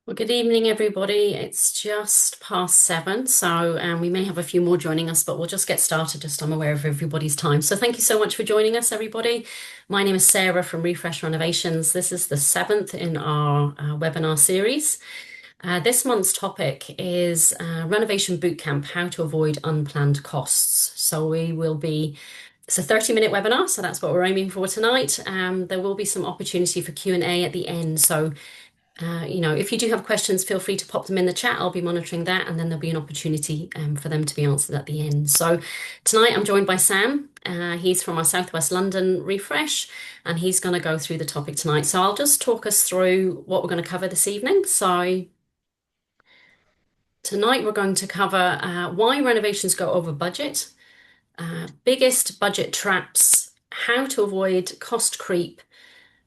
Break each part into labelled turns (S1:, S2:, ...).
S1: Well, good evening, everybody. It's just past 7, so we may have a few more joining us, but we'll just get started. Just I'm aware of everybody's time. So thank you so much for joining us, everybody. My name is Sarah from Refresh Renovations. This is the seventh in our webinar series. This month's topic is Renovation Bootcamp, how to avoid unplanned costs. It's a 30-minute webinar, so that's what we're aiming for tonight. There will be some opportunity for Q&A at the end, so if you do have questions, feel free to pop them in the chat. I'll be monitoring that, and then there'll be an opportunity for them to be answered at the end. So tonight I'm joined by Sam. He's from our Southwest London refresh, and he's going to go through the topic tonight. So I'll just talk us through what we're going to cover this evening. So tonight we're going to cover why renovations go over budget, biggest budget traps, how to avoid cost creep,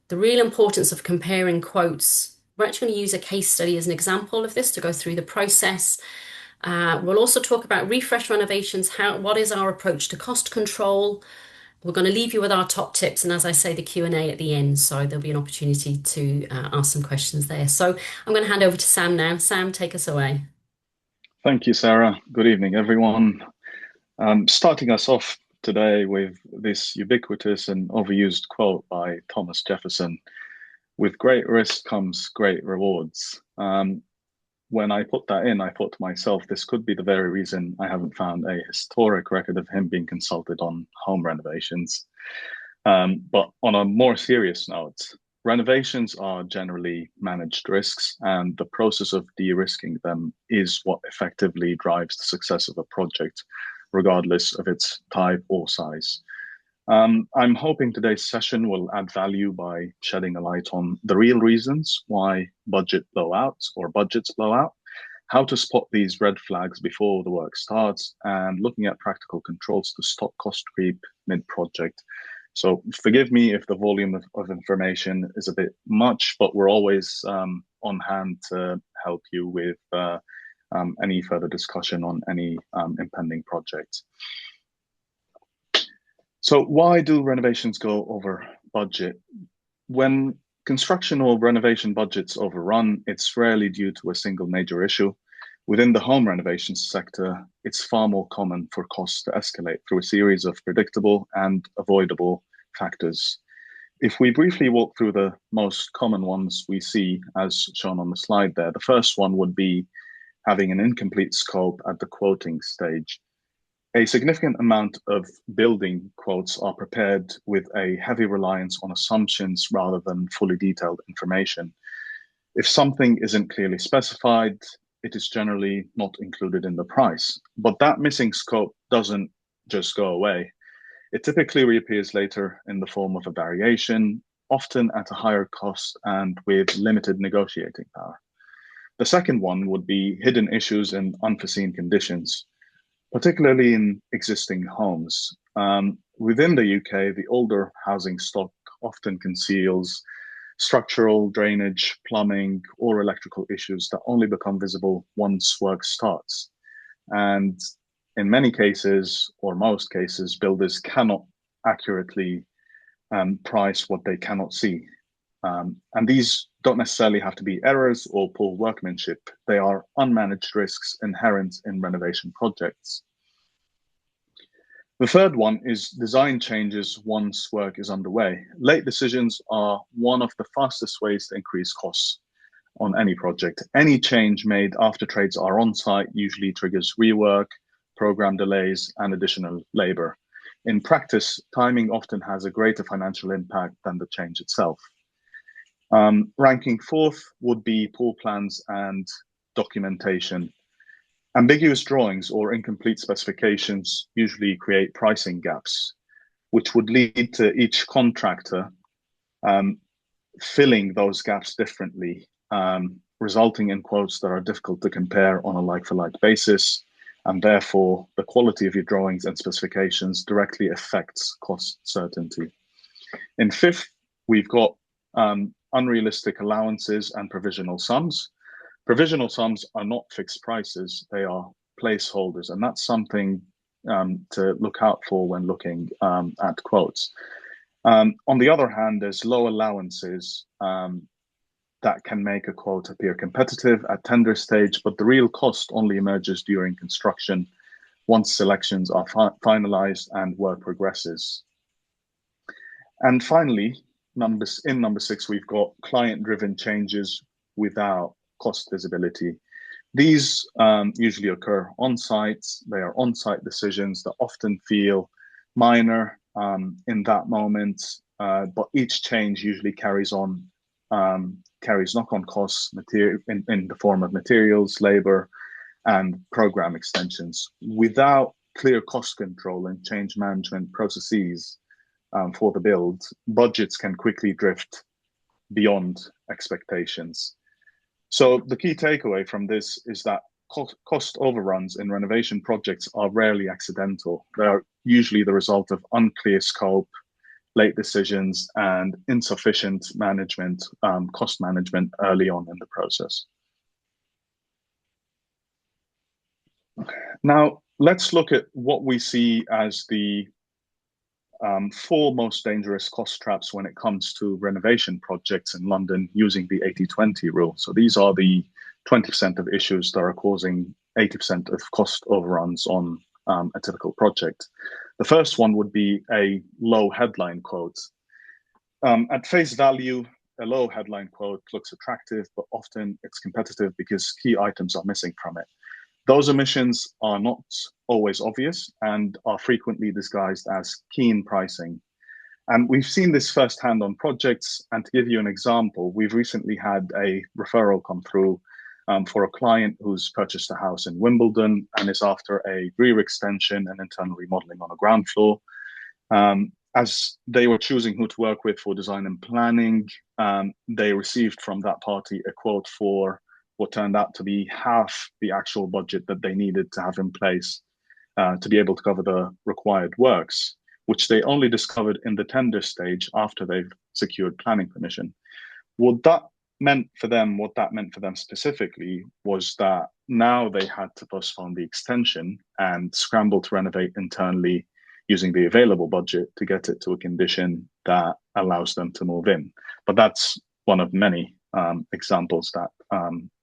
S1: the real importance of comparing quotes. We're actually going to use a case study as an example of this to go through the process. We'll also talk about refresh renovations, what is our approach to cost control. We're going to leave you with our top tips, and as I say, the Q&A at the end, so there'll be an opportunity to ask some questions there. So I'm going to hand over to Sam now. Sam, take us away.
S2: Thank you, Sarah. Good evening, everyone. Starting us off today with this ubiquitous and overused quote by Thomas Jefferson: "With great risk comes great rewards." When I put that in, I thought to myself, this could be the very reason I haven't found a historic record of him being consulted on home renovations. But on a more serious note, renovations are generally managed risks, and the process of de-risking them is what effectively drives the success of a project, regardless of its type or size. I'm hoping today's session will add value by shedding a light on the real reasons why budgets blow out, how to spot these red flags before the work starts, and looking at practical controls to stop cost creep mid-project. So forgive me if the volume of information is a bit much, but we're always on hand to help you with any further discussion on any impending projects. So why do renovations go over budget? When construction or renovation budgets overrun, it's rarely due to a single major issue. Within the home renovation sector, it's far more common for costs to escalate through a series of predictable and avoidable factors. If we briefly walk through the most common ones we see, as shown on the slide there, the first one would be having an incomplete scope at the quoting stage. A significant amount of building quotes are prepared with a heavy reliance on assumptions rather than fully detailed information. If something isn't clearly specified, it is generally not included in the price. But that missing scope doesn't just go away. It typically reappears later in the form of a variation, often at a higher cost and with limited negotiating power. The second one would be hidden issues and unforeseen conditions, particularly in existing homes. Within the UK, the older housing stock often conceals structural, drainage, plumbing, or electrical issues that only become visible once work starts. And in many cases, or most cases, builders cannot accurately price what they cannot see. And these don't necessarily have to be errors or poor workmanship. They are unmanaged risks inherent in renovation projects. The third one is design changes once work is underway. Late decisions are one of the fastest ways to increase costs on any project. Any change made after trades are on site usually triggers rework, program delays, and additional labor. In practice, timing often has a greater financial impact than the change itself. Ranking fourth would be poor plans and documentation. Ambiguous drawings or incomplete specifications usually create pricing gaps, which would lead to each contractor filling those gaps differently, resulting in quotes that are difficult to compare on a like-for-like basis, and therefore the quality of your drawings and specifications directly affects cost certainty. In fifth, we've got unrealistic allowances and provisional sums. Provisional sums are not fixed prices, they are placeholders, and that's something to look out for when looking at quotes. On the other hand, there's low allowances that can make a quote appear competitive at tender stage, but the real cost only emerges during construction once selections are finalized and work progresses. And finally, in number six, we've got client-driven changes without cost visibility. These usually occur on site. They are on-site decisions that often feel minor in that moment, but each change usually carries knock-on costs in the form of materials, labor, and program extensions. Without clear cost control and change management processes for the build, budgets can quickly drift beyond expectations. So the key takeaway from this is that cost overruns in renovation projects are rarely accidental. They are usually the result of unclear scope, late decisions, and insufficient management, cost management early on in the process. Now, let's look at what we see as the four most dangerous cost traps when it comes to renovation projects in London using the 80-20 rule. So these are the 20% of issues that are causing 80% of cost overruns on a typical project. The first one would be a low headline quote. At face value, a low headline quote looks attractive, but often it's competitive because key items are missing from it. Those omissions are not always obvious and are frequently disguised as keen pricing. And we've seen this firsthand on projects. And to give you an example, we've recently had a referral come through for a client who's purchased a house in Wimbledon and is after a rear extension and internal remodeling on a ground floor. As they were choosing who to work with for design and planning, they received from that party a quote for what turned out to be half the actual budget that they needed to have in place to be able to cover the required works, which they only discovered in the tender stage after they've secured planning permission. What that meant for them specifically was that now they had to postpone the extension and scramble to renovate internally using the available budget to get it to a condition that allows them to move in. But that's one of many examples that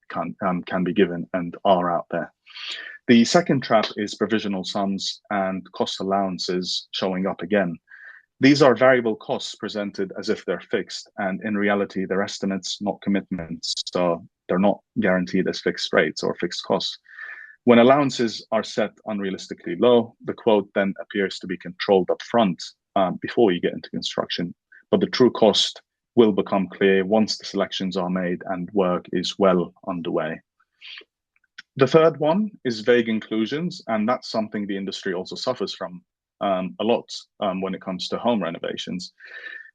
S2: can be given and are out there. The second trap is provisional sums and cost allowances showing up again. These are variable costs presented as if they're fixed, and in reality, they're estimates, not commitments. So they're not guaranteed as fixed rates or fixed costs. When allowances are set unrealistically low, the quote then appears to be controlled up front before you get into construction. But the true cost will become clear once the selections are made and work is well underway. The third one is vague inclusions, and that's something the industry also suffers from a lot when it comes to home renovations.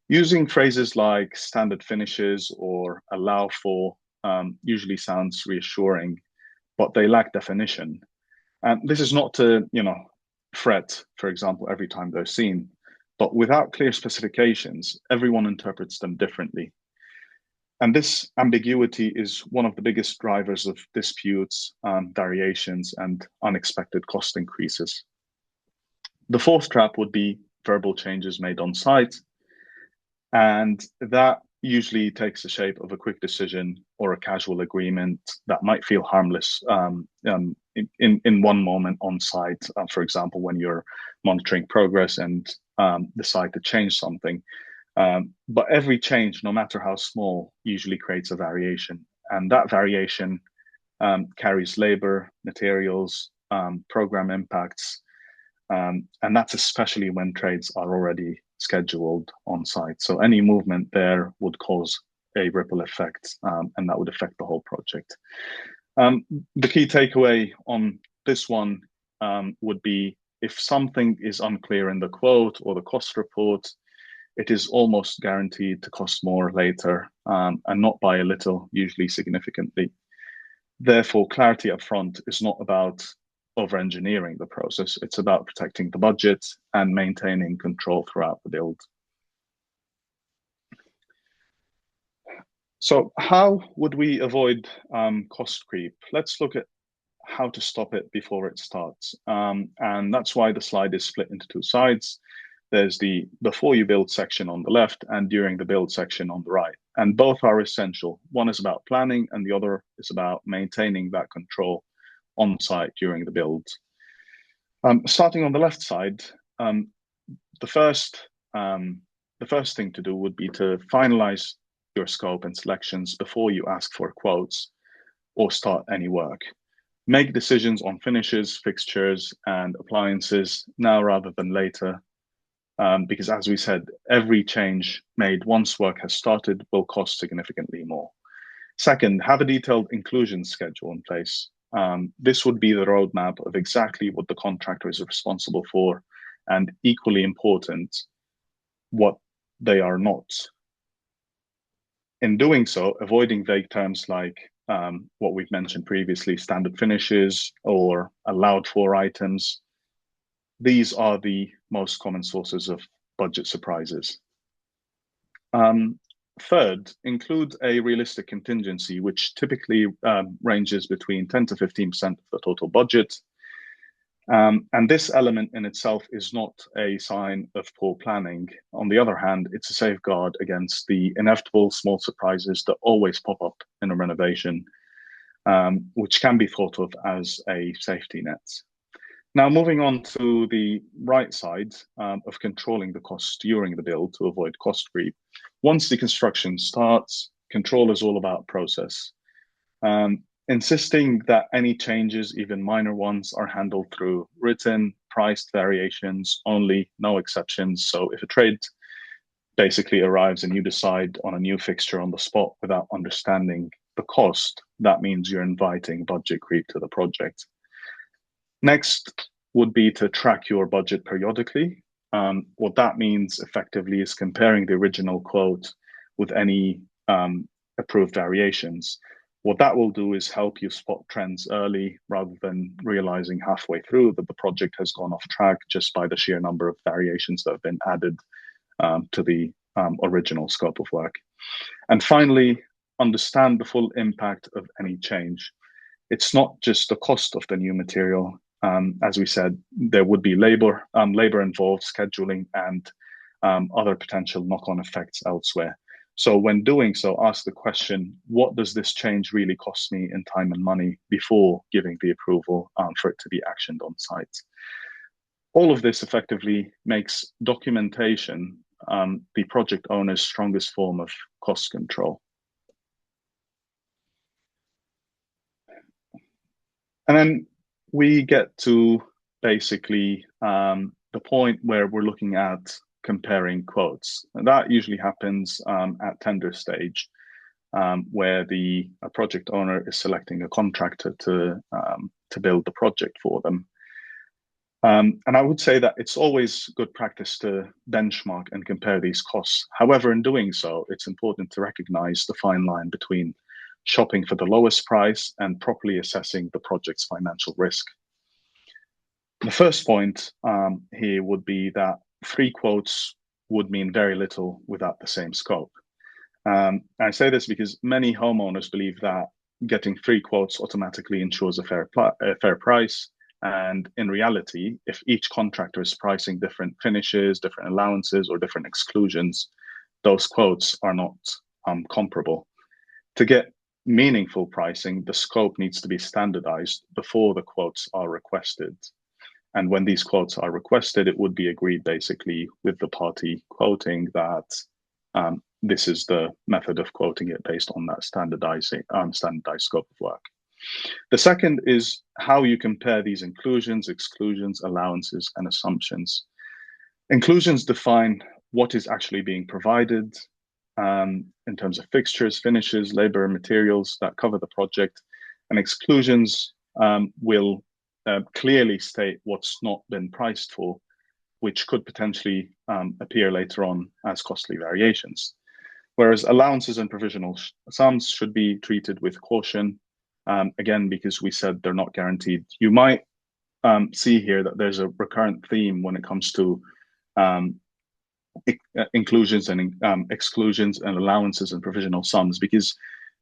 S2: Using phrases like standard finishes or allow for usually sounds reassuring, but they lack definition. And this is not to, fret, for example, every time they're seen, but without clear specifications, everyone interprets them differently. And this ambiguity is one of the biggest drivers of disputes, variations, and unexpected cost increases. The fourth trap would be verbal changes made on site, and that usually takes the shape of a quick decision or a casual agreement that might feel harmless in one moment on site, for example, when you're monitoring progress and decide to change something. But every change, no matter how small, usually creates a variation. And that variation carries labor, materials, program impacts. And that's especially when trades are already scheduled on site. So any movement there would cause a ripple effect, and that would affect the whole project. The key takeaway on this one would be if something is unclear in the quote or the cost report, it is almost guaranteed to cost more later, and not by a little, usually significantly. Therefore, clarity up front is not about over-engineering the process. It's about protecting the budget and maintaining control throughout the build. So how would we avoid cost creep? Let's look at how to stop it before it starts. And that's why the slide is split into two sides. There's the before you build section on the left and during the build section on the right. And both are essential. One is about planning and the other is about maintaining that control on site during the build. Starting on the left side, um, the first the first thing to do would be to finalize your scope and selections before you ask for quotes or start any work. Make decisions on finishes, fixtures, and appliances now rather than later, because as we said, every change made once work has started will cost significantly more. Second, have a detailed inclusion schedule in place. This would be the roadmap of exactly what the contractor is responsible for, and equally important, what they are not. In doing so, avoiding vague terms like what we've mentioned previously, standard finishes or allowed for items. These are the most common sources of budget surprises. Third, include a realistic contingency, which typically ranges between 10 to 15% of the total budget. And this element in itself is not a sign of poor planning. On the other hand, it's a safeguard against the inevitable small surprises that always pop up in a renovation, which can be thought of as a safety net. Now, moving on to the right side of controlling the costs during the build to avoid cost creep. Once the construction starts, control is all about process. Insisting that any changes, even minor ones, are handled through written, priced variations only, no exceptions. So if a trade basically arrives and you decide on a new fixture on the spot without understanding the cost, that means you're inviting budget creep to the project. Next would be to track your budget periodically. What that means effectively is comparing the original quote with any approved variations. What that will do is help you spot trends early rather than realizing halfway through that the project has gone off track just by the sheer number of variations that have been added to the original scope of work. And finally, understand the full impact of any change. It's not just the cost of the new material. As we said, there would be labor involved, scheduling, and other potential knock-on effects elsewhere. So when doing so, ask the question, what does this change really cost me in time and money before giving the approval for it to be actioned on site? All of this effectively makes documentation the project owner's strongest form of cost control. And then we get to basically the point where we're looking at comparing quotes. And that usually happens at tender stage, where the project owner is selecting a contractor to build the project for them. And I would say that it's always good practice to benchmark and compare these costs. However, in doing so, it's important to recognize the fine line between shopping for the lowest price and properly assessing the project's financial risk. The first point here would be that 3 quotes would mean very little without the same scope. I say this because many homeowners believe that getting 3 quotes automatically ensures a fair price. And in reality, if each contractor is pricing different finishes, different allowances, or different exclusions, those quotes are not comparable. To get meaningful pricing, the scope needs to be standardized before the quotes are requested. And when these quotes are requested, it would be agreed basically with the party quoting that this is the method of quoting it based on that standardized scope of work. The second is how you compare these inclusions, exclusions, allowances, and assumptions. Inclusions define what is actually being provided in terms of fixtures, finishes, labor, materials that cover the project. And exclusions will clearly state what's not been priced for, which could potentially appear later on as costly variations. Whereas allowances and provisional sums should be treated with caution, again, because we said they're not guaranteed. You might see here that there's a recurrent theme when it comes to inclusions and exclusions and allowances and provisional sums, because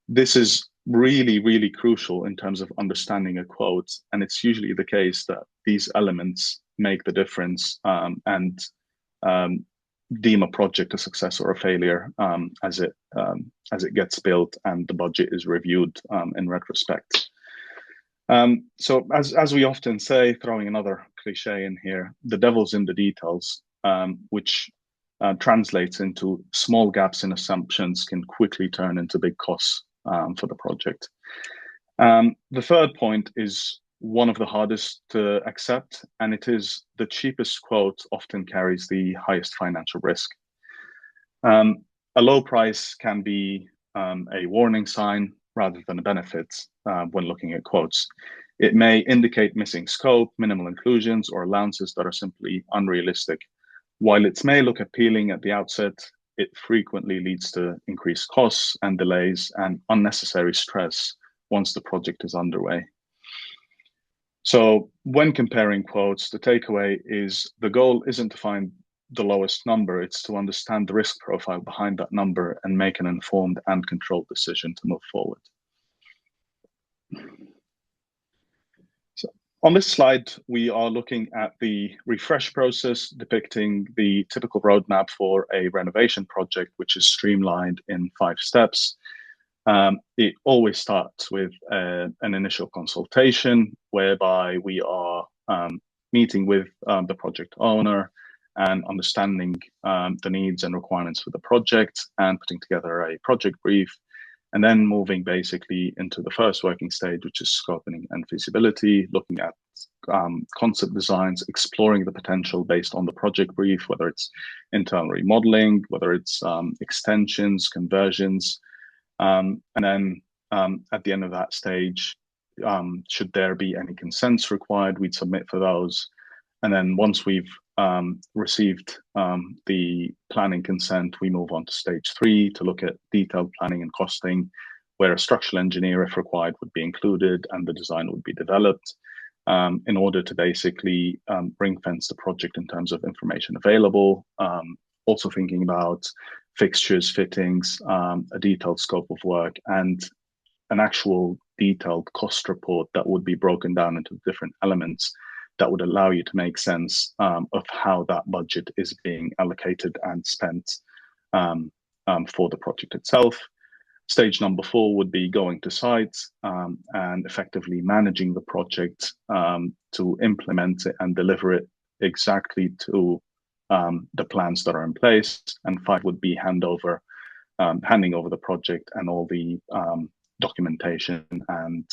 S2: this is really, really crucial in terms of understanding a quote. And it's usually the case that these elements make the difference and deem a project a success or a failure as it gets built and the budget is reviewed in retrospect. So as we often say, throwing another cliche in here, the devil's in the details, which translates into small gaps in assumptions can quickly turn into big costs for the project. The third point is one of the hardest to accept, and it is the cheapest quote often carries the highest financial risk. A low price can be a warning sign rather than a benefit when looking at quotes. It may indicate missing scope, minimal inclusions, or allowances that are simply unrealistic. While it may look appealing at the outset, it frequently leads to increased costs and delays and unnecessary stress once the project is underway. So when comparing quotes, the takeaway is the goal isn't to find the lowest number, it's to understand the risk profile behind that number and make an informed and controlled decision to move forward. So on this slide, we are looking at the refresh process, depicting the typical roadmap for a renovation project, which is streamlined in 5 steps. It always starts with an initial consultation, whereby we are meeting with the project owner and understanding the needs and requirements for the project and putting together a project brief, and then moving basically into the first working stage, which is scoping and feasibility, looking at concept designs, exploring the potential based on the project brief, whether it's internal remodeling, whether it's extensions, conversions, and then at the end of that stage, should there be any consents required, we'd submit for those. And then once we've received the planning consent, we move on to stage 3 to look at detailed planning and costing, where a structural engineer, if required, would be included and the design would be developed in order to basically ring fence the project in terms of information available. Also thinking about fixtures, fittings, a detailed scope of work, and an actual detailed cost report that would be broken down into different elements that would allow you to make sense of how that budget is being allocated and spent for the project itself. Stage number 4 would be going to site and effectively managing the project to implement it and deliver it exactly to the plans that are in place. And 5 would be handing over the project and all the documentation and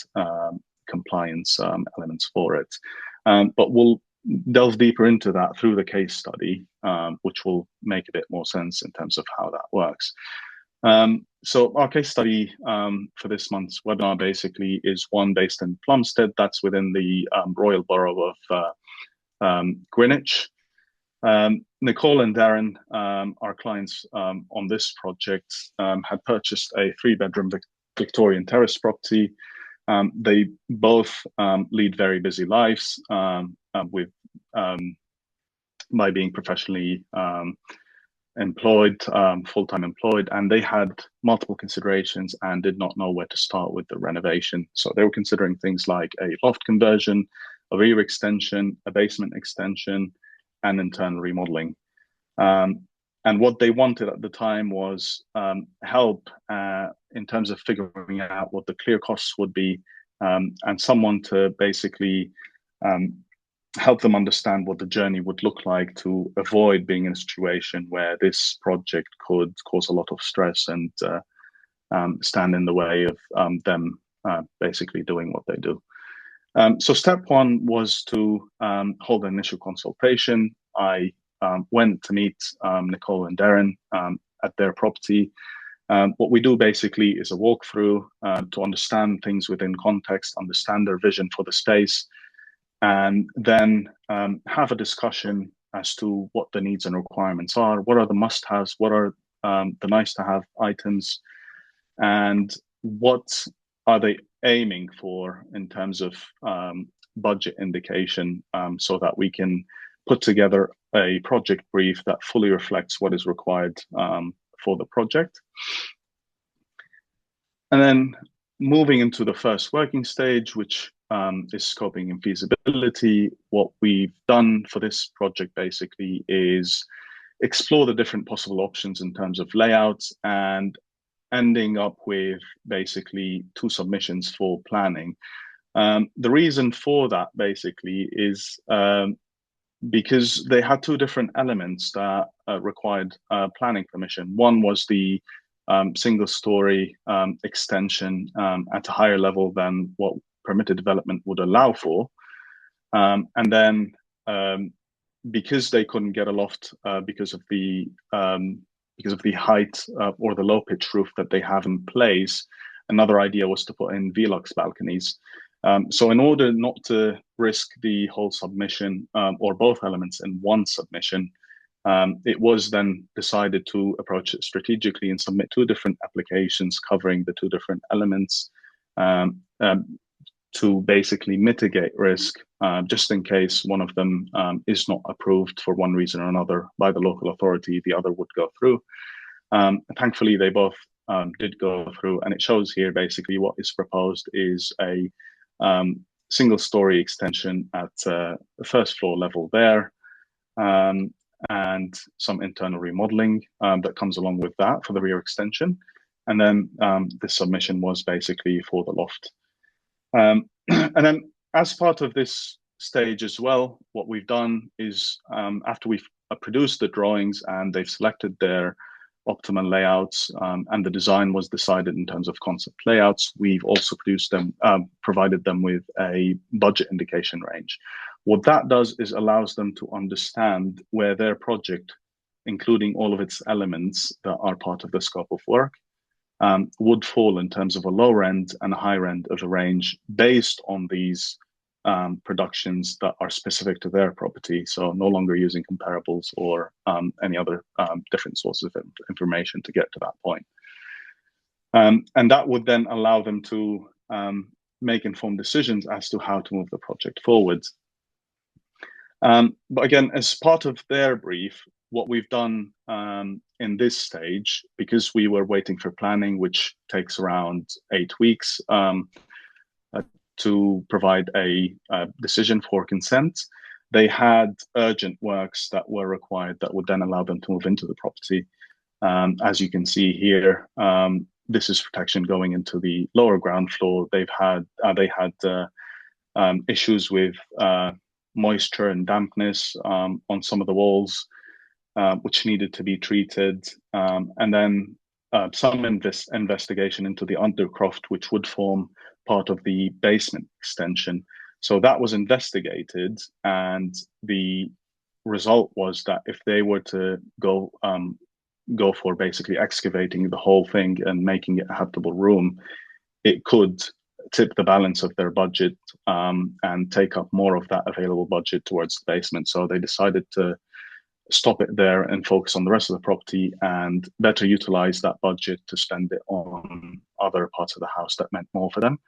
S2: compliance elements for it. But we'll delve deeper into that through the case study, which will make a bit more sense in terms of how that works. So our case study for this month's webinar basically is one based in Plumstead, that's within the Royal Borough of Greenwich. Nicole and Darren, our clients on this project, had purchased a 3-bedroom Victorian terrace property. They both lead very busy lives with by being professionally employed, full-time employed, and they had multiple considerations and did not know where to start with the renovation. So they were considering things like a loft conversion, a rear extension, a basement extension, and internal remodeling. And what they wanted at the time was help in terms of figuring out what the clear costs would be, and someone to basically help them understand what the journey would look like to avoid being in a situation where this project could cause a lot of stress and stand in the way of them basically doing what they do. So step 1 was to hold an initial consultation. I went to meet Nicole and Darren at their property. What we do basically is a walkthrough to understand things within context, understand their vision for the space, and then have a discussion as to what the needs and requirements are, what are the must-haves, what are the nice-to-have items, and what are they aiming for in terms of budget indication, so that we can put together a project brief that fully reflects what is required for the project. And then moving into the first working stage, which is scoping and feasibility. What we've done for this project basically is explore the different possible options in terms of layouts, and ending up with basically two submissions for planning. The reason for that basically is because they had two different elements that required planning permission. One was the single story extension at a higher level than what permitted development would allow for. And then because they couldn't get a loft because of the height or the low pitch roof that they have in place, another idea was to put in Velux balconies. So in order not to risk the whole submission or both elements in one submission, it was then decided to approach it strategically and submit two different applications covering the two different elements to basically mitigate risk, just in case one of them is not approved for one reason or another by the local authority, the other would go through. Thankfully, they both did go through, and it shows here basically what is proposed is a single story extension at the first floor level there, and some internal remodeling that comes along with that for the rear extension. And then the submission was basically for the loft. And then as part of this stage as well, what we've done is after we've produced the drawings and they've selected their optimal layouts and the design was decided in terms of concept layouts, we've also provided them with a budget indication range. What that does is allows them to understand where their project, including all of its elements that are part of the scope of work, would fall in terms of a lower end and a higher end of the range based on these productions that are specific to their property. So no longer using comparables or any other different sources of information to get to that point. And that would then allow them to make informed decisions as to how to move the project forward. But again, as part of their brief, what we've done in this stage, because we were waiting for planning, which takes around 8 weeks to provide a decision for consent, they had urgent works that were required that would then allow them to move into the property. As you can see here, this is protection going into the lower ground floor. They had issues with moisture and dampness on some of the walls, which needed to be treated, and then some investigation into the undercroft, which would form part of the basement extension. So that was investigated, and the result was that if they were to go for basically excavating the whole thing and making it a habitable room, it could tip the balance of their budget and take up more of that available budget towards the basement. So they decided to stop it there and focus on the rest of the property and better utilize that budget to spend it on other parts of the house that meant more for them.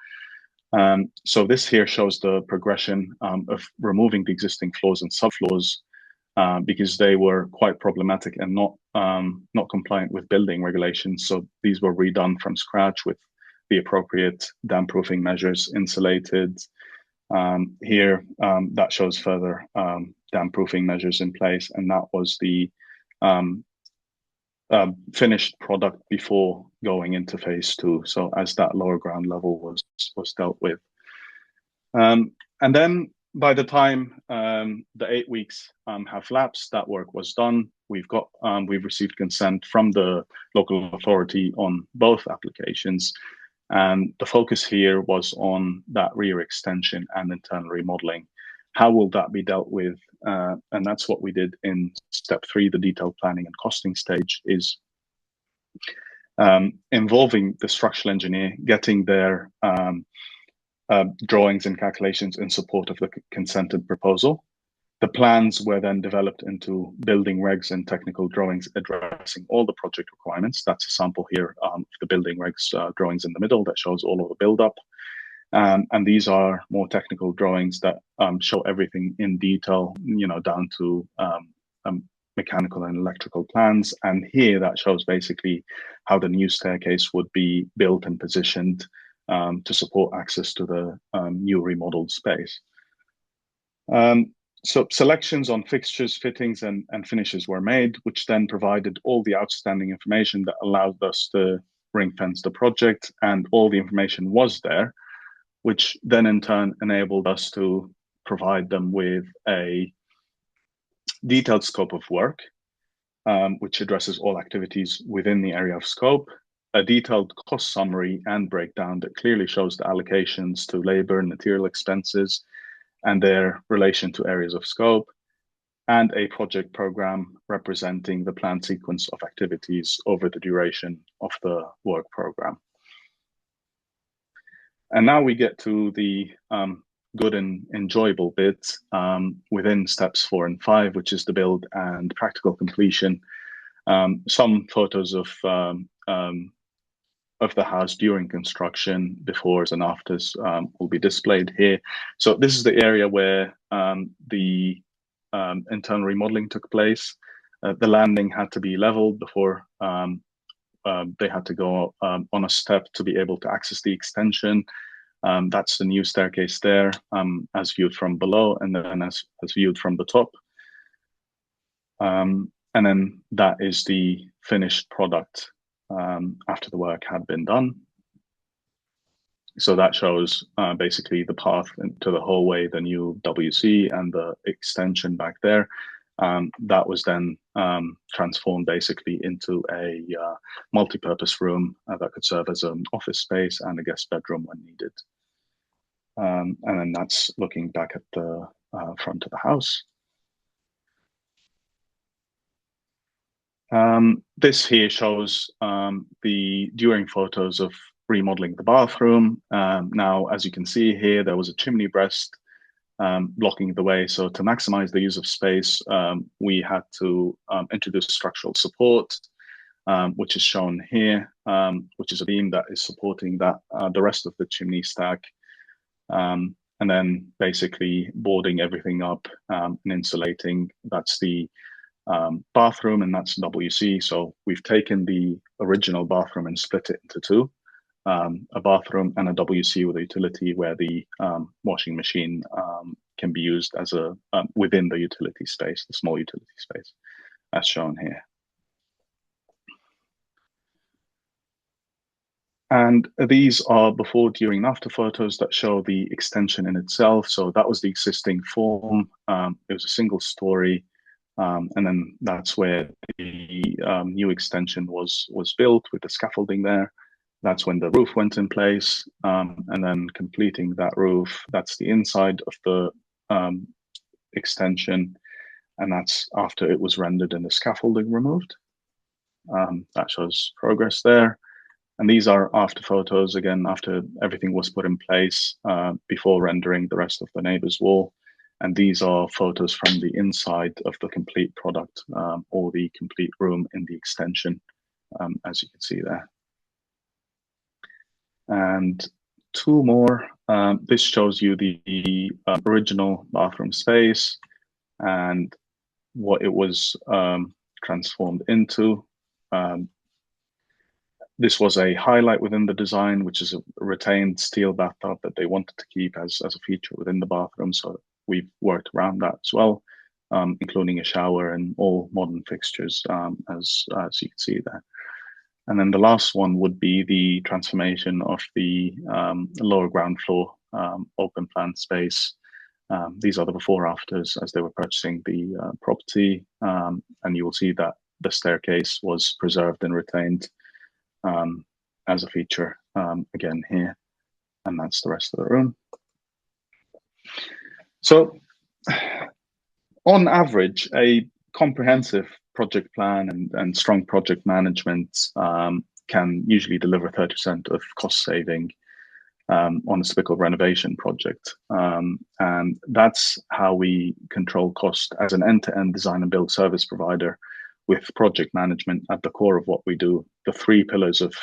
S2: So this here shows the progression of removing the existing floors and subfloors because they were quite problematic and not compliant with building regulations. So these were redone from scratch with the appropriate damp-proofing measures, insulated. Here, that shows further damp-proofing measures in place, and that was the finished product before going into phase 2. So as that lower ground level was dealt with, and then by the time the 8 weeks have lapsed, that work was done. We've received consent from the local authority on both applications. And the focus here was on that rear extension and internal remodeling. How will that be dealt with? And that's what we did in step 3, the detailed planning and costing stage, is involving the structural engineer, getting their drawings and calculations in support of the consented proposal. The plans were then developed into building regs and technical drawings addressing all the project requirements. That's a sample here of the building regs drawings in the middle that shows all of the build-up. And these are more technical drawings that show everything in detail, down to mechanical and electrical plans. And here that shows basically how the new staircase would be built and positioned to support access to the new remodeled space. So selections on fixtures, fittings, and finishes were made, which then provided all the outstanding information that allowed us to ring fence the project, and all the information was there, which then in turn enabled us to provide them with a detailed scope of work, which addresses all activities within the area of scope, a detailed cost summary and breakdown that clearly shows the allocations to labor and material expenses and their relation to areas of scope, and a project program representing the planned sequence of activities over the duration of the work program. And now we get to the good and enjoyable bit within steps 4 and 5, which is the build and practical completion. Some photos of the house during construction, befores and afters, will be displayed here. So this is the area where the internal remodeling took place. The landing had to be leveled before they had to go on a step to be able to access the extension. That's the new staircase there, as viewed from below, and then as viewed from the top. And then that is the finished product after the work had been done. So that shows basically the path to the hallway, the new WC, and the extension back there. That was then transformed basically into a multi-purpose room that could serve as an office space and a guest bedroom when needed. And then that's looking back at the front of the house. This here shows the during photos of remodeling the bathroom. Now, as you can see here, there was a chimney breast blocking the way. So to maximize the use of space, we had to introduce structural support, which is shown here, which is a beam that is supporting that the rest of the chimney stack. And then basically boarding everything up and insulating. That's the bathroom, and that's WC. So we've taken the original bathroom and split it into two, a bathroom and a WC with a utility where the washing machine can be used as a within the utility space, the small utility space, as shown here. And these are before, during, and after photos that show the extension in itself. So that was the existing form. It was a single story. And then that's where the new extension was built with the scaffolding there. That's when the roof went in place. And then completing that roof, that's the inside of the extension. And that's after it was rendered and the scaffolding removed. That shows progress there. And these are after photos, again, after everything was put in place before rendering the rest of the neighbor's wall. And these are photos from the inside of the complete product or the complete room in the extension, as you can see there. And two more. This shows you the original bathroom space and what it was transformed into. This was a highlight within the design, which is a retained steel bathtub that they wanted to keep as a feature within the bathroom. So we've worked around that as well, including a shower and all modern fixtures, as you can see there. And then the last one would be the transformation of the lower ground floor open plan space. These are the before afters as they were purchasing the property. And you will see that the staircase was preserved and retained as a feature again here. And that's the rest of the room. So on average, a comprehensive project plan and strong project management can usually deliver 30% of cost saving on a typical renovation project. And that's how we control cost as an end-to-end design and build service provider, with project management at the core of what we do. The three pillars of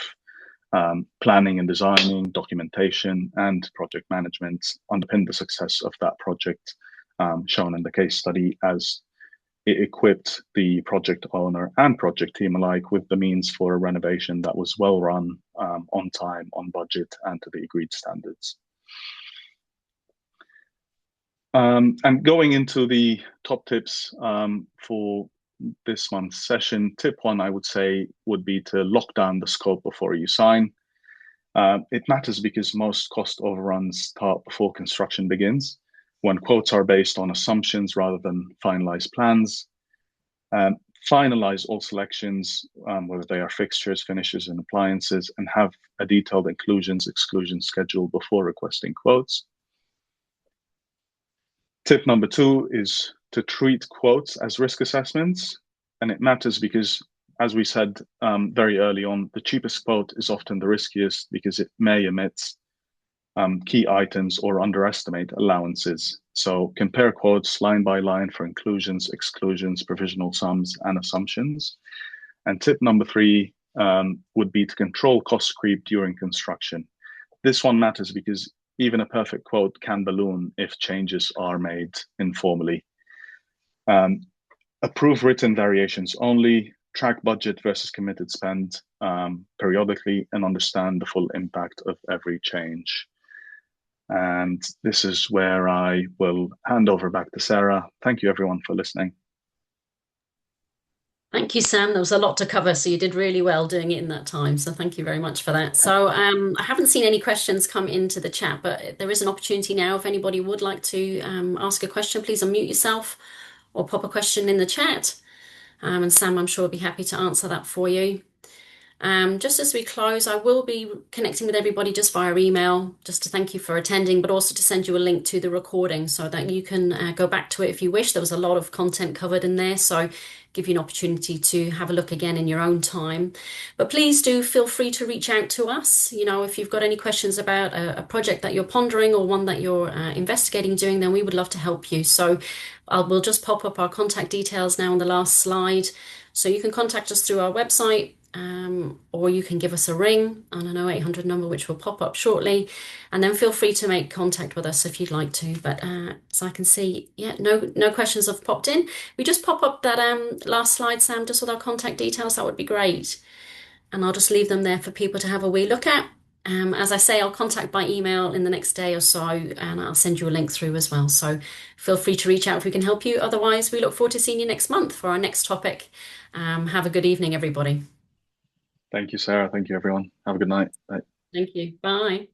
S2: planning and designing, documentation, and project management underpin the success of that project, shown in the case study, as it equipped the project owner and project team alike with the means for a renovation that was well run, on time, on budget, and to the agreed standards. And going into the top tips for this month's session, tip one, I would say, would be to lock down the scope before you sign. It matters because most cost overruns start before construction begins, when quotes are based on assumptions rather than finalized plans. Um, Finalize all selections, whether they are fixtures, finishes, and appliances, and have a detailed inclusions exclusion schedule before requesting quotes. Tip number two is to treat quotes as risk assessments. And it matters because, as we said very early on, the cheapest quote is often the riskiest because it may omit key items or underestimate allowances. So compare quotes line by line for inclusions, exclusions, provisional sums, and assumptions. And tip number three would be to control cost creep during construction. This one matters because even a perfect quote can balloon if changes are made informally. Um, Approve written variations only, track budget versus committed spend periodically, and understand the full impact of every change. And this is where I will hand over back to Sarah. Thank you, everyone, for listening.
S1: Thank you, Sam. There was a lot to cover, so you did really well doing it in that time. So thank you very much for that. So I haven't seen any questions come into the chat, but there is an opportunity now. If anybody would like to ask a question, please unmute yourself or pop a question in the chat. And Sam, I'm sure, will be happy to answer that for you. Just as we close, I will be connecting with everybody just via email, just to thank you for attending, but also to send you a link to the recording so that you can go back to it if you wish. There was a lot of content covered in there, so give you an opportunity to have a look again in your own time. But please do feel free to reach out to us. You know, if you've got any questions about a project that you're pondering or one that you're investigating doing, then we would love to help you. So we'll just pop up our contact details now on the last slide. So you can contact us through our website, or you can give us a ring on an 0800 number, which will pop up shortly. And then feel free to make contact with us if you'd like to. But as I can see, yeah, no questions have popped in. We just pop up that last slide, Sam, just with our contact details. That would be great. And I'll just leave them there for people to have a wee look at. As I say, I'll contact by email in the next day or so, and I'll send you a link through as well. So feel free to reach out if we can help you. Otherwise, we look forward to seeing you next month for our next topic. Have a good evening, everybody.
S2: Thank you, Sarah. Thank you, everyone. Have a good night. Bye.
S1: Thank you. Bye.